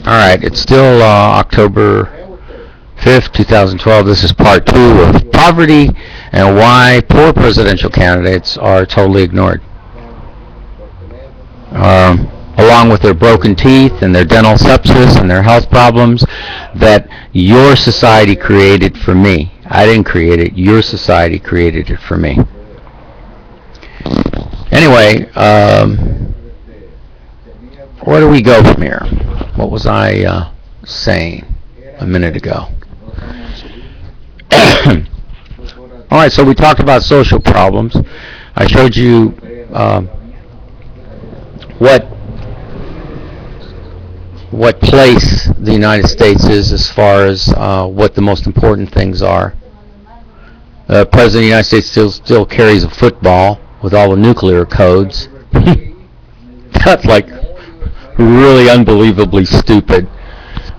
Alright, it's still October 5th, 2012. This is part 2 of poverty and why poor presidential candidates are totally ignored. Along with their broken teeth and their dental sepsis and their health problems that your society created for me. I didn't create it. Your society created it for me. Anyway, where do we go from here? What was I saying a minute ago? Alright, so we talked about social problems. I showed you what place the United States is as far as what the most important things are. The President of the United States still carries a football with all the nuclear codes. That's like really unbelievably stupid.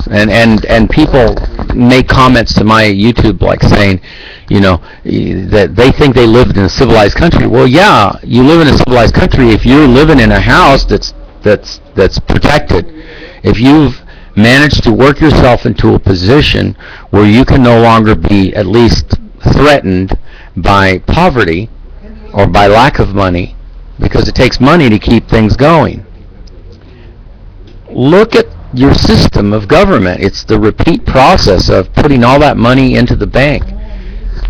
And people make comments to my YouTube like saying, you know, that they think they lived in a civilized country. Well, yeah, you live in a civilized country if you're living in a house that's protected. If you've managed to work yourself into a position where you can no longer be at least threatened by poverty or by lack of money, because it takes money to keep things going. Look at your system of government. It's the repeat process of putting all that money into the bank,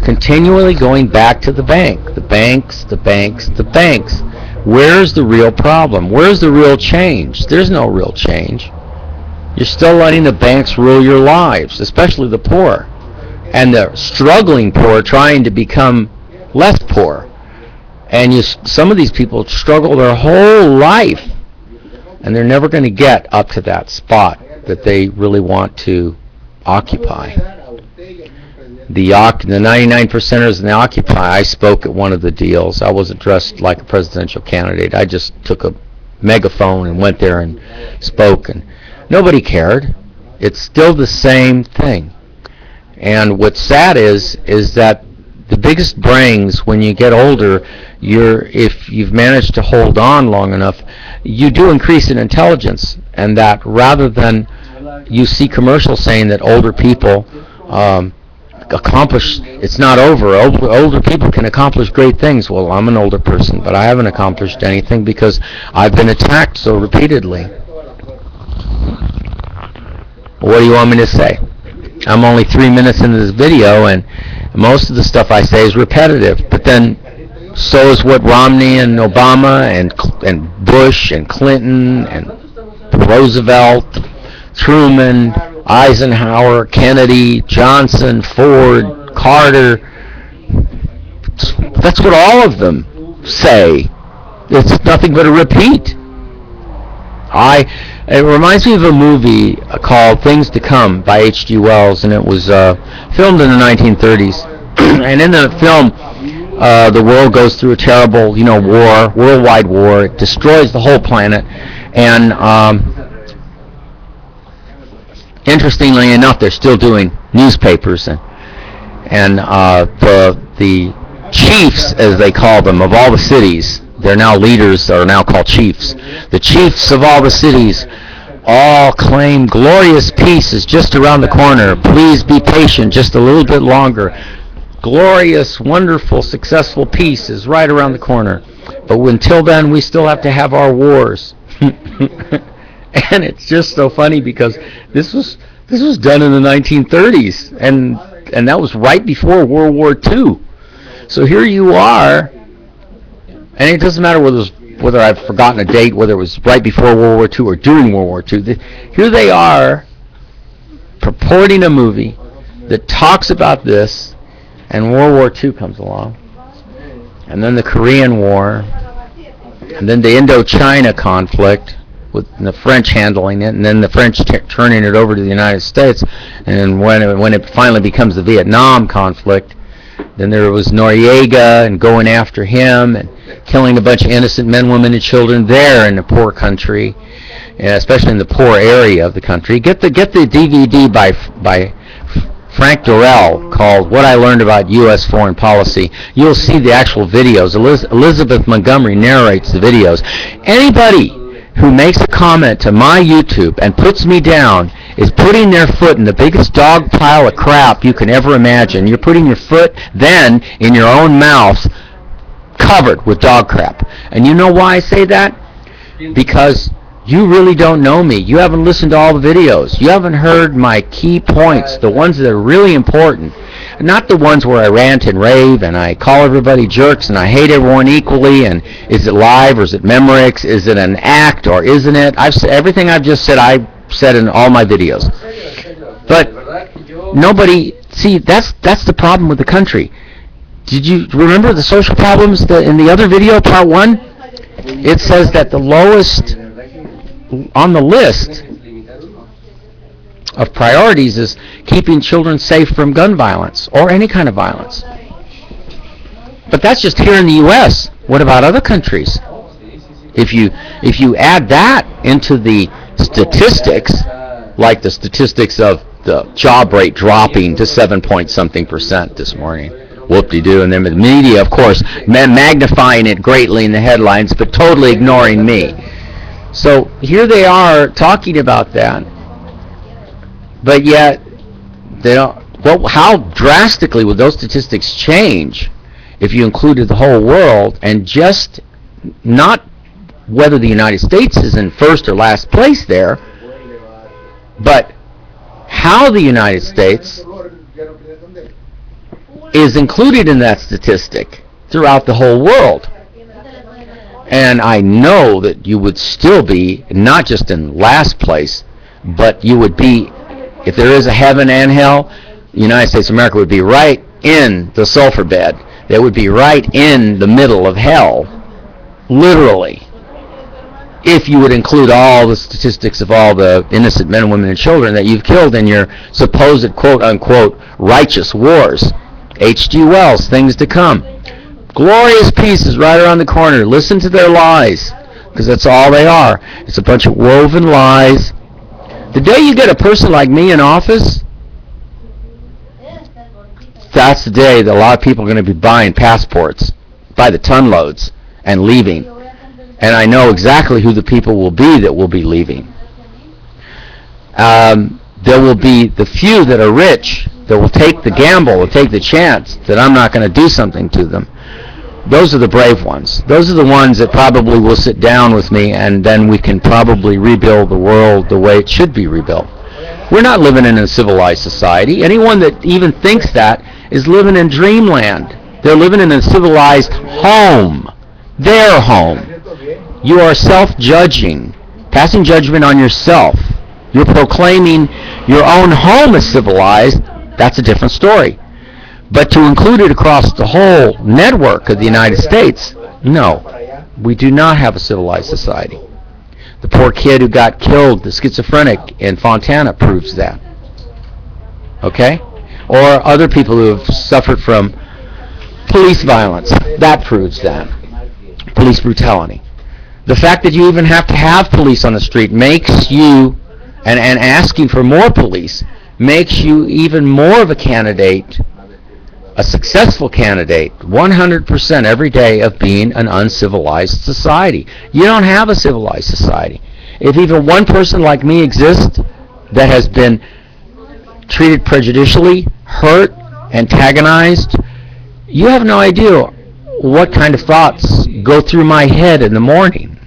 continually going back to the bank. The banks, the banks, the banks. Where's the real problem? Where's the real change? There's no real change. You're still letting the banks rule your lives, especially the poor. And the struggling poor trying to become less poor. And some of these people struggle their whole life, and they're never going to get up to that spot that they really want to occupy. The 99%ers and the Occupy, I spoke at one of the deals. I wasn't dressed like a presidential candidate. I just took a megaphone and went there and spoke, and nobody cared. It's still the same thing. And what's sad is that the biggest brains, when you get older, if you've managed to hold on long enough, you do increase in intelligence, and that rather than you see commercials saying that older people accomplish, it's not over. Older people can accomplish great things. Well, I'm an older person, but I haven't accomplished anything because I've been attacked so repeatedly. What do you want me to say? I'm only 3 minutes into this video, and most of the stuff I say is repetitive, but then so is what Romney and Obama and Bush and Clinton and Roosevelt, Truman, Eisenhower, Kennedy, Johnson, Ford, Carter. That's what all of them say. It's nothing but a repeat. It reminds me of a movie called Things to Come by H.G. Wells, and it was filmed in the 1930s. And in the film, the world goes through a terrible, war, worldwide war. It destroys the whole planet. And interestingly enough, they're still doing newspapers, and the chiefs, as they call them, of all the cities. They're now leaders, are now called chiefs. The chiefs of all the cities all claim glorious peace is just around the corner. Please be patient just a little bit longer. Glorious, wonderful, successful peace is right around the corner. But until then, we still have to have our wars. And it's just so funny because this was done in the 1930s, and that was right before World War II. So here you are. And it doesn't matter whether I've forgotten a date, whether it was right before World War II or during World War II. Here they are purporting a movie that talks about this, and World War II comes along. And then the Korean War, and then the Indochina conflict, with the French handling it, and then the French turning it over to the United States. And when it finally becomes the Vietnam conflict, then there was Noriega and going after him and killing a bunch of innocent men, women, and children there in the poor country, especially in the poor area of the country. Get the DVD by Frank Dorrell called What I Learned About U.S. Foreign Policy. You'll see the actual videos. Elizabeth Montgomery narrates the videos. Anybody who makes a comment to my YouTube and puts me down is putting their foot in the biggest dog pile of crap you can ever imagine. You're putting your foot then in your own mouth covered with dog crap. And you know why I say that? Because you really don't know me. You haven't listened to all the videos. You haven't heard my key points, the ones that are really important. Not the ones where I rant and rave and I call everybody jerks and I hate everyone equally and is it live or is it Memorex? Is it an act or isn't it? Everything I've just said, I said in all my videos. But nobody, see, that's the problem with the country. Did you remember the social problems in the other video, part 1? It says that the lowest on the list of priorities is keeping children safe from gun violence or any kind of violence. But that's just here in the U.S. What about other countries? If you add that into the statistics, like the statistics of the job rate dropping to 7-point-something% this morning, whoop-de-doo, and then the media, of course, magnifying it greatly in the headlines, but totally ignoring me. So here they are talking about that. But yet, they don't. Well, how drastically would those statistics change if you included the whole world and just not whether the United States is in first or last place there, but how the United States is included in that statistic throughout the whole world. And I know that you would still be not just in last place, but you would be, if there is a heaven and hell, the United States of America would be right in the sulfur bed. They would be right in the middle of hell, literally, if you would include all the statistics of all the innocent men, women, and children that you've killed in your supposed quote-unquote righteous wars. H.G. Wells, Things to Come. Glorious peace is right around the corner. Listen to their lies, because that's all they are. It's a bunch of woven lies. The day you get a person like me in office, that's the day that a lot of people are going to be buying passports by the ton loads and leaving. And I know exactly who the people will be that will be leaving. There will be the few that are rich that will take the gamble, will take the chance that I'm not going to do something to them. Those are the brave ones. Those are the ones that probably will sit down with me, and then we can probably rebuild the world the way it should be rebuilt. We're not living in a civilized society. Anyone that even thinks that is living in dreamland. They're living in a civilized home. Their home. You are self-judging, passing judgment on yourself. You're proclaiming your own home as civilized. That's a different story. But to include it across the whole network of the United States, no. We do not have a civilized society. The poor kid who got killed, the schizophrenic in Fontana, proves that. Okay? Or other people who have suffered from police violence, that proves that. Police brutality. The fact that you even have to have police on the street makes you, and asking for more police, makes you even more of a candidate, a successful candidate, 100% every day of being an uncivilized society. You don't have a civilized society. If even one person like me exists that has been treated prejudicially, hurt, antagonized, you have no idea what kind of thoughts go through my head in the morning.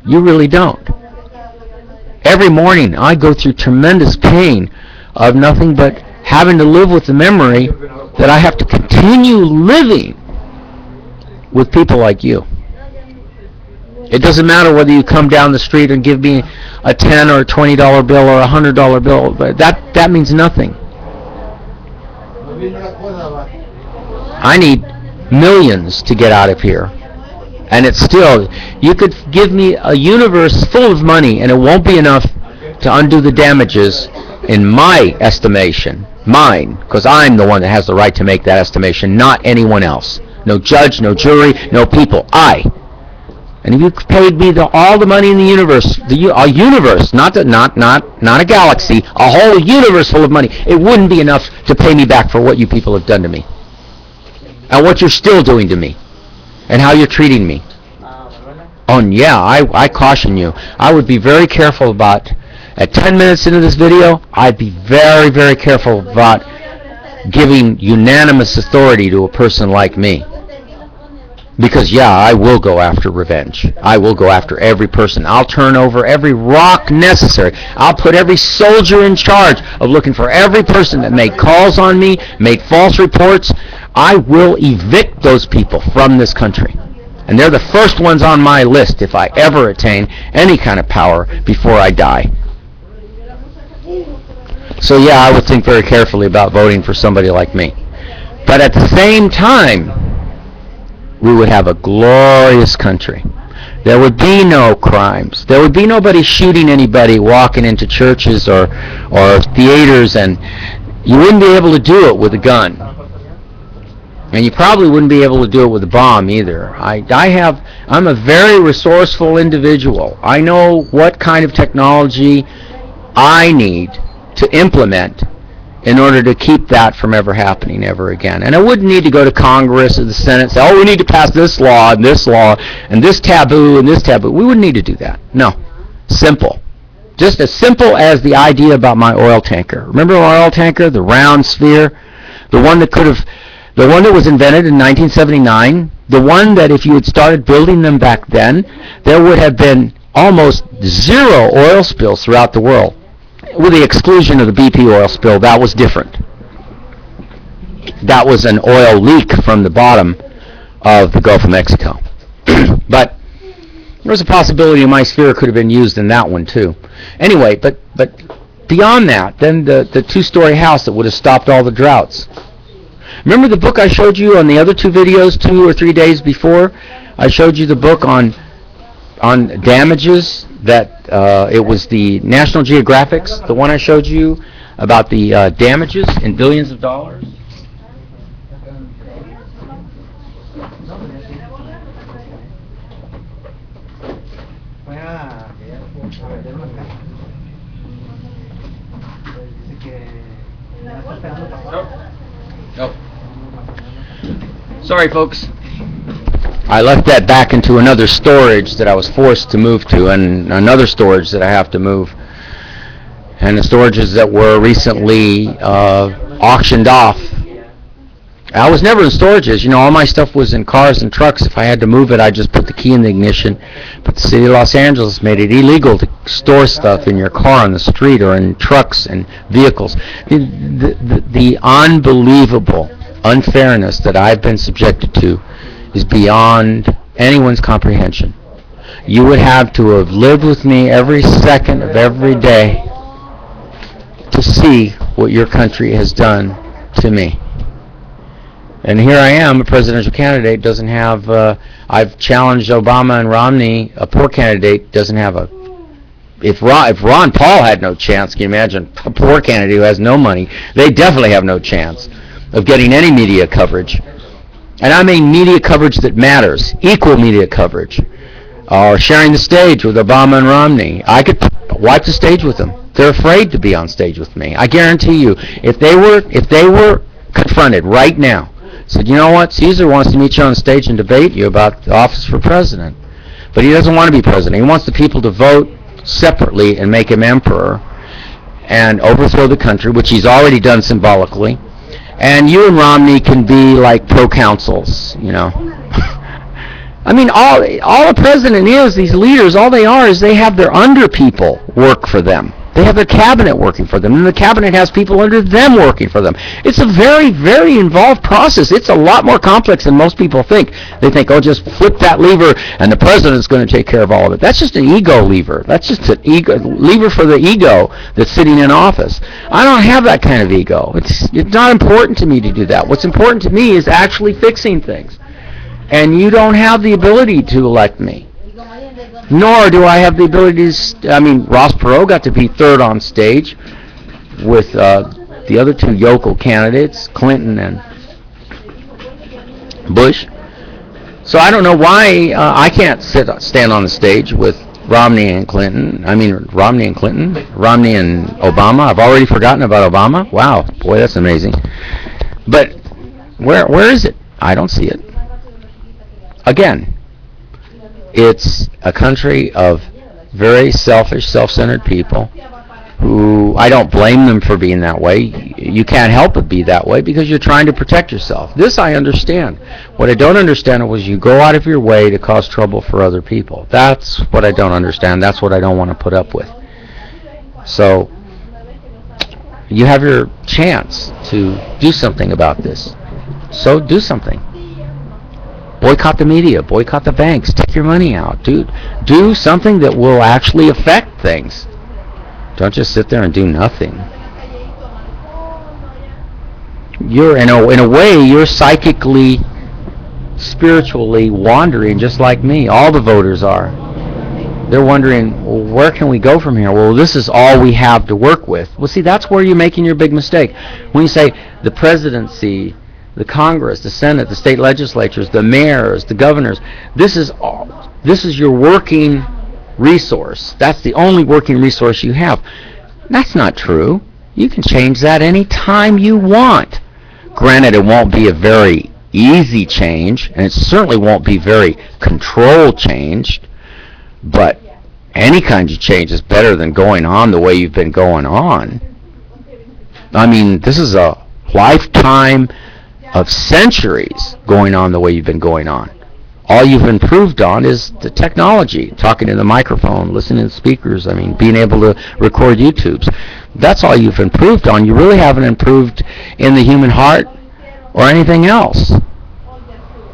You really don't. Every morning I go through tremendous pain of nothing but having to live with the memory that I have to continue living with people like you. It doesn't matter whether you come down the street and give me a $10 or $20 bill or a $100 bill, but that means nothing. I need millions to get out of here. And it's still, you could give me a universe full of money and it won't be enough to undo the damages in my estimation, mine, because I'm the one that has the right to make that estimation, not anyone else. No judge, no jury, no people. I. And if you paid me all the money in the universe, a universe, not a galaxy, a whole universe full of money, it wouldn't be enough to pay me back for what you people have done to me. And what you're still doing to me. And how you're treating me. Oh, and yeah, I caution you. I would be very careful about, at 10 minutes into this video, I'd be very, very careful about giving unanimous authority to a person like me. Because, yeah, I will go after revenge. I will go after every person. I'll turn over every rock necessary. I'll put every soldier in charge of looking for every person that made calls on me, made false reports. I will evict those people from this country. And they're the first ones on my list if I ever attain any kind of power before I die. So, yeah, I would think very carefully about voting for somebody like me. But at the same time, we would have a glorious country. There would be no crimes. There would be nobody shooting anybody walking into churches or theaters, and you wouldn't be able to do it with a gun. And you probably wouldn't be able to do it with a bomb either. I'm a very resourceful individual. I know what kind of technology I need to implement in order to keep that from ever happening ever again. And I wouldn't need to go to Congress or the Senate and say, oh, we need to pass this law and this taboo and this taboo. We wouldn't need to do that. No. Simple. Just as simple as the idea about my oil tanker. Remember my oil tanker, the round sphere? The one that was invented in 1979? The one that if you had started building them back then, there would have been almost zero oil spills throughout the world. With the exclusion of the BP oil spill, that was different. That was an oil leak from the bottom of the Gulf of Mexico. But there was a possibility my sphere could have been used in that one too. Anyway, but beyond that, then the two-story house that would have stopped all the droughts. Remember the book I showed you on the other two videos 2 or 3 days before? I showed you the book on damages that it was the National Geographic's, the one I showed you about the damages in billions of dollars. Nope. Sorry, folks. I left that back into another storage that I was forced to move to, and another storage that I have to move. And the storages that were recently auctioned off. I was never in storages. You know, all my stuff was in cars and trucks. If I had to move it, I just put the key in the ignition. But the city of Los Angeles made it illegal to store stuff in your car on the street or in trucks and vehicles. The unbelievable unfairness that I've been subjected to is beyond anyone's comprehension. You would have to have lived with me every second of every day to see what your country has done to me. And here I am, a presidential candidate, doesn't have, I've challenged Obama and Romney, a poor candidate, doesn't have a, if Ron Paul had no chance, can you imagine a poor candidate who has no money? They definitely have no chance of getting any media coverage. And I mean media coverage that matters, equal media coverage, or sharing the stage with Obama and Romney. I could wipe the stage with them. They're afraid to be on stage with me. I guarantee you, if they were confronted right now, said, you know what, Caesar wants to meet you on stage and debate you about the office for president, but he doesn't want to be president. He wants the people to vote separately and make him emperor and overthrow the country, which he's already done symbolically. And you and Romney can be like proconsuls, you know. I mean, all a president is, these leaders, all they are is they have their under people work for them. They have their cabinet working for them, and the cabinet has people under them working for them. It's a very, very involved process. It's a lot more complex than most people think. They think, oh, just flip that lever, and the president's going to take care of all of it. That's just an ego lever. That's just an ego lever for the ego that's sitting in office. I don't have that kind of ego. It's not important to me to do that. What's important to me is actually fixing things. And you don't have the ability to elect me. Nor do I have the ability to, Ross Perot got to be third on stage with the other two yokel candidates, Clinton and Bush. So I don't know why I can't stand on the stage with Romney and Clinton. Romney and Obama. I've already forgotten about Obama. Wow, boy, that's amazing. But where is it? I don't see it. Again, It's a country of very selfish, self-centered people who, I don't blame them for being that way. You can't help but be that way because you're trying to protect yourself. This I understand. What I don't understand was you go out of your way to cause trouble for other people. That's what I don't understand. That's what I don't want to put up with. So you have your chance to do something about this. So do something. Boycott the media, boycott the banks, take your money out. Do something that will actually affect things. Don't just sit there and do nothing. You're in a way, you're psychically, spiritually wandering just like me. All the voters are. They're wondering, well, where can we go from here? Well, this is all we have to work with. Well, see, that's where you're making your big mistake. When you say the presidency, the Congress, the Senate, the state legislatures, the mayors, the governors, this is your working resource. That's the only working resource you have. That's not true. You can change that any time you want. Granted, it won't be a very easy change, and it certainly won't be very controlled change, but any kind of change is better than going on the way you've been going on. I mean, this is a lifetime of centuries going on the way you've been going on. All you've improved on is the technology, talking to the microphone, listening to speakers, I mean, being able to record YouTubes. That's all you've improved on. You really haven't improved in the human heart or anything else.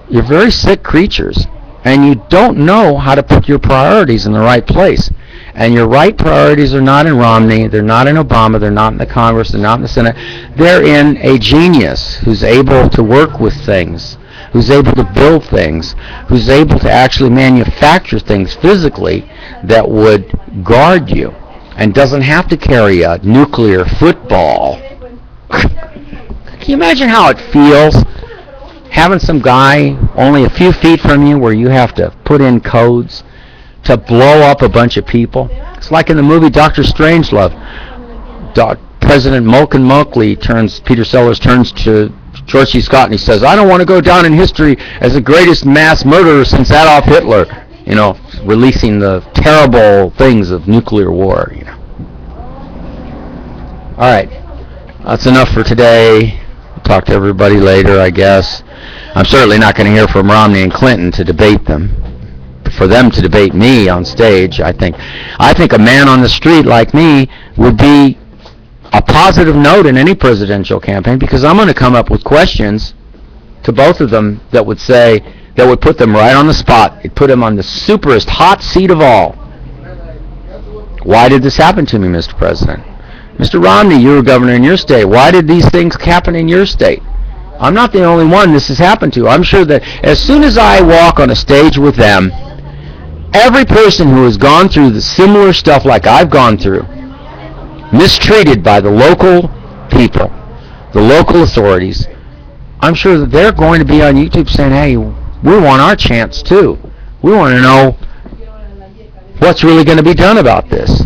You're very sick creatures, and you don't know how to put your priorities in the right place. And your right priorities are not in Romney, they're not in Obama, they're not in the Congress, they're not in the Senate. They're in a genius who's able to work with things, who's able to build things, who's able to actually manufacture things physically that would guard you and doesn't have to carry a nuclear football. Can you imagine how it feels having some guy only a few feet from you where you have to put in codes to blow up a bunch of people? It's like in the movie Dr. Strangelove. President Mulkin Mulkley Peter Sellers turns to George C. Scott and he says, I don't want to go down in history as the greatest mass murderer since Adolf Hitler. You know, releasing the terrible things of nuclear war, you know. All right. That's enough for today. I'll talk to everybody later, I guess. I'm certainly not going to hear from Romney and Clinton to debate them. For them to debate me on stage, I think a man on the street like me would be a positive note in any presidential campaign, because I'm going to come up with questions to both of them that would put them right on the spot. It'd put them on the superest hot seat of all. Why did this happen to me, Mr. President? Mr. Romney, you were governor in your state. Why did these things happen in your state? I'm not the only one this has happened to. I'm sure that as soon as I walk on a stage with them, every person who has gone through the similar stuff like I've gone through, mistreated by the local people, the local authorities, I'm sure that they're going to be on YouTube saying, hey, we want our chance too. We want to know what's really going to be done about this.